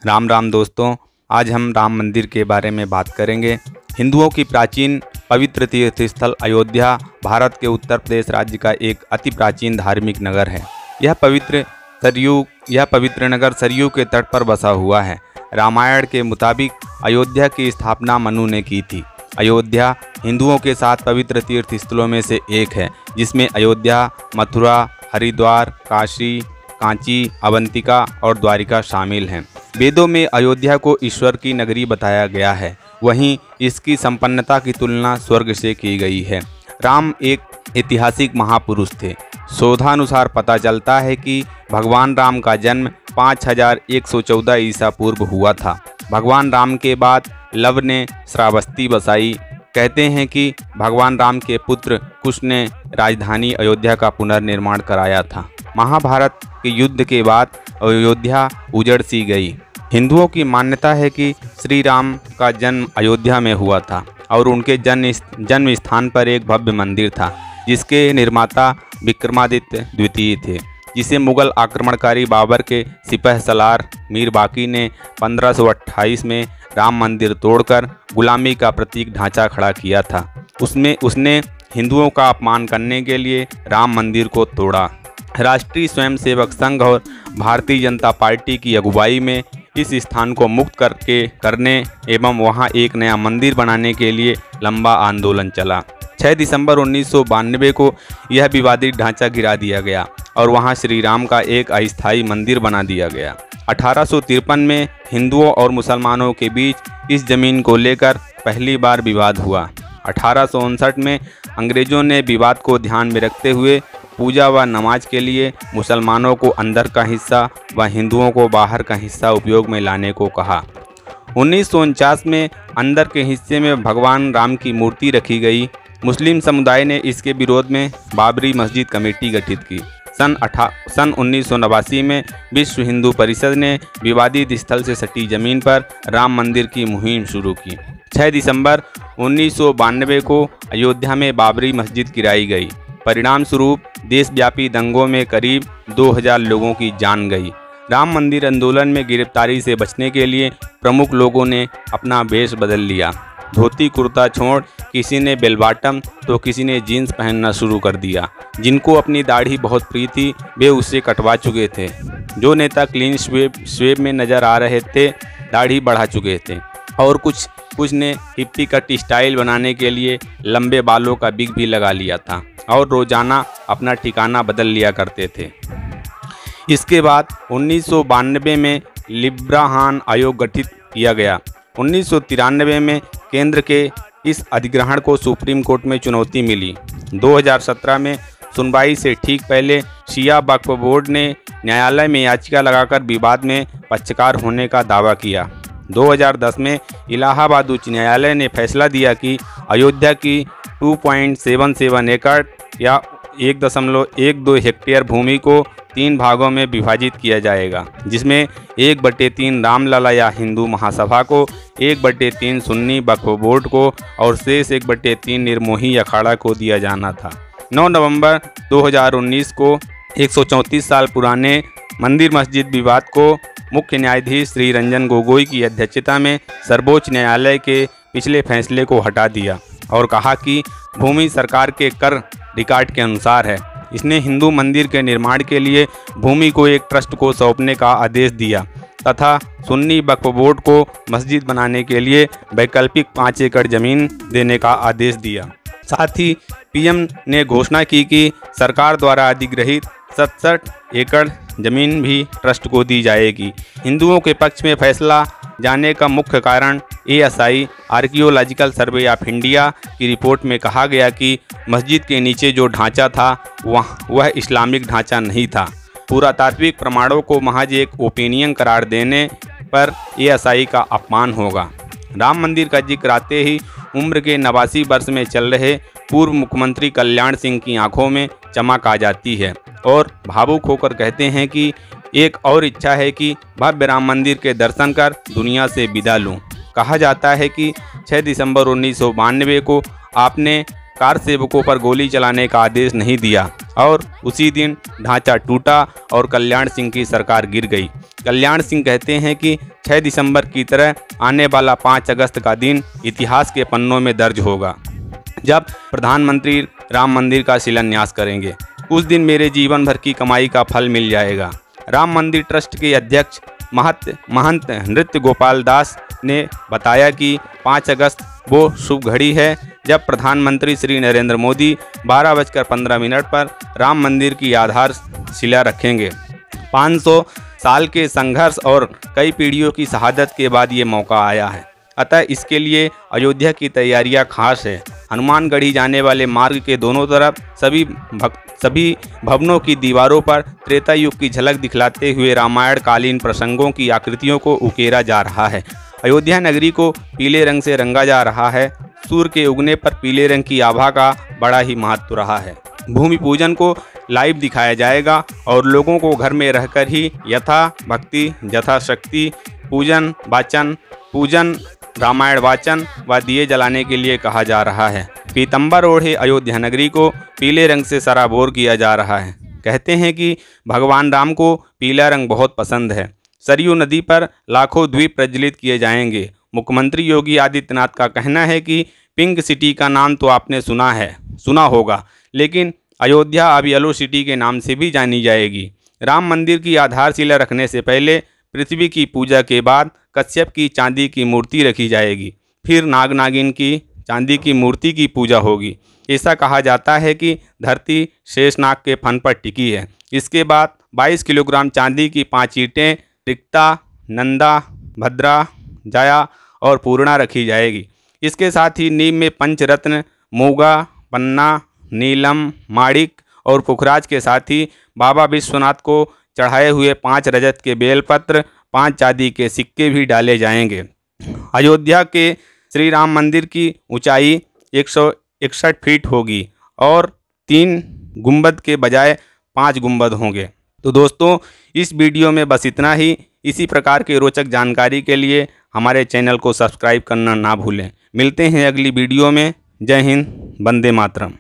राम राम दोस्तों, आज हम राम मंदिर के बारे में बात करेंगे। हिंदुओं की प्राचीन पवित्र तीर्थ स्थल अयोध्या भारत के उत्तर प्रदेश राज्य का एक अति प्राचीन धार्मिक नगर है। यह पवित्र नगर सरयू के तट पर बसा हुआ है। रामायण के मुताबिक अयोध्या की स्थापना मनु ने की थी। अयोध्या हिंदुओं के 7 पवित्र तीर्थ स्थलों में से एक है, जिसमें अयोध्या, मथुरा, हरिद्वार, काशी, कांची, अवंतिका और द्वारिका शामिल हैं। वेदों में अयोध्या को ईश्वर की नगरी बताया गया है, वहीं इसकी संपन्नता की तुलना स्वर्ग से की गई है। राम एक ऐतिहासिक महापुरुष थे। शोधानुसार पता चलता है कि भगवान राम का जन्म 5114 ईसा पूर्व हुआ था। भगवान राम के बाद लव ने श्रावस्ती बसाई। कहते हैं कि भगवान राम के पुत्र कुश ने राजधानी अयोध्या का पुनर्निर्माण कराया था। महाभारत के युद्ध के बाद अयोध्या उजड़ सी गई। हिंदुओं की मान्यता है कि श्री राम का जन्म अयोध्या में हुआ था और उनके जन्म स्थान पर एक भव्य मंदिर था, जिसके निर्माता विक्रमादित्य द्वितीय थे, जिसे मुगल आक्रमणकारी बाबर के सिपहसालार मीर बाकी ने 1528 में राम मंदिर तोड़कर गुलामी का प्रतीक ढांचा खड़ा किया था। उसने हिंदुओं का अपमान करने के लिए राम मंदिर को तोड़ा। राष्ट्रीय स्वयंसेवक संघ और भारतीय जनता पार्टी की अगुवाई में इस स्थान को मुक्त करने एवं वहां एक नया मंदिर बनाने के लिए लंबा आंदोलन चला। 6 दिसंबर 1992 को यह विवादित ढांचा गिरा दिया गया और वहां श्री राम का एक अस्थायी मंदिर बना दिया गया। 1853 में हिंदुओं और मुसलमानों के बीच इस जमीन को लेकर पहली बार विवाद हुआ। 1859 में अंग्रेजों ने विवाद को ध्यान में रखते हुए पूजा व नमाज के लिए मुसलमानों को अंदर का हिस्सा व हिंदुओं को बाहर का हिस्सा उपयोग में लाने को कहा। 1949 में अंदर के हिस्से में भगवान राम की मूर्ति रखी गई। मुस्लिम समुदाय ने इसके विरोध में बाबरी मस्जिद कमेटी गठित की। सन 1989 में विश्व हिंदू परिषद ने विवादित स्थल से सटी जमीन पर राम मंदिर की मुहिम शुरू की। 6 दिसंबर 1992 को अयोध्या में बाबरी मस्जिद गिराई गई। परिणाम स्वरूप देशव्यापी दंगों में करीब 2000 लोगों की जान गई। राम मंदिर आंदोलन में गिरफ्तारी से बचने के लिए प्रमुख लोगों ने अपना वेश बदल लिया। धोती कुर्ता छोड़ किसी ने बेल बॉटम तो किसी ने जीन्स पहनना शुरू कर दिया। जिनको अपनी दाढ़ी बहुत प्रिय थी वे उससे कटवा चुके थे। जो नेता क्लीन शेव में नजर आ रहे थे दाढ़ी बढ़ा चुके थे और कुछ ने हिप्पी कट स्टाइल बनाने के लिए लंबे बालों का बिग भी लगा लिया था और रोजाना अपना ठिकाना बदल लिया करते थे। इसके बाद 1992 में लिब्राहान आयोग गठित किया गया। 1993 में केंद्र के इस अधिग्रहण को सुप्रीम कोर्ट में चुनौती मिली। 2017 में सुनवाई से ठीक पहले शिया वक्फ बोर्ड ने न्यायालय में याचिका लगाकर विवाद में पक्षकार होने का दावा किया। 2010 में इलाहाबाद उच्च न्यायालय ने फैसला दिया कि अयोध्या की 2.77 एकड़ या 1.12 हेक्टेयर भूमि को 3 भागों में विभाजित किया जाएगा, जिसमें 1/3 रामलला या हिंदू महासभा को, 1/3 सुन्नी वक्फ बोर्ड को और शेष 1/3 निर्मोही अखाड़ा को दिया जाना था। 9 नवंबर 2019 को 134 साल पुराने मंदिर मस्जिद विवाद को मुख्य न्यायाधीश श्री रंजन गोगोई की अध्यक्षता में सर्वोच्च न्यायालय के पिछले फैसले को हटा दिया और कहा कि भूमि सरकार के कर रिकॉर्ड के अनुसार है। इसने हिंदू मंदिर के निर्माण के लिए भूमि को एक ट्रस्ट को सौंपने का आदेश दिया तथा सुन्नी वक्फ बोर्ड को मस्जिद बनाने के लिए वैकल्पिक 5 एकड़ जमीन देने का आदेश दिया। साथ ही पीएम ने घोषणा की कि सरकार द्वारा अधिग्रहित 67 एकड़ जमीन भी ट्रस्ट को दी जाएगी। हिंदुओं के पक्ष में फैसला जाने का मुख्य कारण ASI archaeological survey of India की रिपोर्ट में कहा गया कि मस्जिद के नीचे जो ढांचा था वह इस्लामिक ढांचा नहीं था। पुरातात्विक प्रमाणों को महज एक ओपिनियन करार देने पर ASI का अपमान होगा। राम मंदिर का जिक्र आते ही उम्र के 89 वर्ष में चल रहे पूर्व मुख्यमंत्री कल्याण सिंह की आंखों में चमक आ जाती है और भावुक होकर कहते हैं कि एक और इच्छा है कि भव्य राम मंदिर के दर्शन कर दुनिया से विदा लूं। कहा जाता है कि 6 दिसंबर 1992 को आपने कार सेवकों पर गोली चलाने का आदेश नहीं दिया और उसी दिन ढांचा टूटा और कल्याण सिंह की सरकार गिर गई। कल्याण सिंह कहते हैं कि 6 दिसंबर की तरह आने वाला 5 अगस्त का दिन इतिहास के पन्नों में दर्ज होगा, जब प्रधानमंत्री राम मंदिर का शिलान्यास करेंगे। उस दिन मेरे जीवन भर की कमाई का फल मिल जाएगा। राम मंदिर ट्रस्ट के अध्यक्ष महंत नृत्य गोपाल दास ने बताया कि 5 अगस्त वो शुभ घड़ी है जब प्रधानमंत्री श्री नरेंद्र मोदी 12:15 पर राम मंदिर की आधारशिला रखेंगे। 500 साल के संघर्ष और कई पीढ़ियों की शहादत के बाद ये मौका आया है, अतः इसके लिए अयोध्या की तैयारियां खास है। हनुमानगढ़ी जाने वाले मार्ग के दोनों तरफ सभी भवनों की दीवारों पर त्रेता युग की झलक दिखलाते हुए रामायण कालीन प्रसंगों की आकृतियों को उकेरा जा रहा है। अयोध्या नगरी को पीले रंग से रंगा जा रहा है। सूर्य के उगने पर पीले रंग की आभा का बड़ा ही महत्व रहा है। भूमि पूजन को लाइव दिखाया जाएगा और लोगों को घर में रहकर ही यथा भक्ति यथा शक्ति पूजन रामायण वाचन व दिए जलाने के लिए कहा जा रहा है। पीतंबर ओढ़े अयोध्या नगरी को पीले रंग से सराबोर किया जा रहा है। कहते हैं कि भगवान राम को पीला रंग बहुत पसंद है। सरयू नदी पर लाखों द्वीप प्रज्वलित किए जाएंगे। मुख्यमंत्री योगी आदित्यनाथ का कहना है कि पिंक सिटी का नाम तो आपने सुना होगा, लेकिन अयोध्या अब येलो सिटी के नाम से भी जानी जाएगी। राम मंदिर की आधारशिला रखने से पहले पृथ्वी की पूजा के बाद कश्यप की चांदी की मूर्ति रखी जाएगी, फिर नाग नागिन की चांदी की मूर्ति की पूजा होगी। ऐसा कहा जाता है कि धरती शेषनाग के फन पर टिकी है। इसके बाद 22 किलोग्राम चांदी की 5 ईंटें रिक्ता, नंदा, भद्रा, जया और पूर्णा रखी जाएगी। इसके साथ ही नीम में पंचरत्न मूंगा, पन्ना, नीलम, माणिक और पुखराज के साथ ही बाबा विश्वनाथ को चढ़ाए हुए 5 रजत के बेलपत्र, 5 चांदी के सिक्के भी डाले जाएंगे। अयोध्या के श्री राम मंदिर की ऊंचाई 161 फीट होगी और 3 गुंबद के बजाय 5 गुंबद होंगे। तो दोस्तों, इस वीडियो में बस इतना ही। इसी प्रकार के रोचक जानकारी के लिए हमारे चैनल को सब्सक्राइब करना ना भूलें। मिलते हैं अगली वीडियो में। जय हिंद, वंदे मातरम।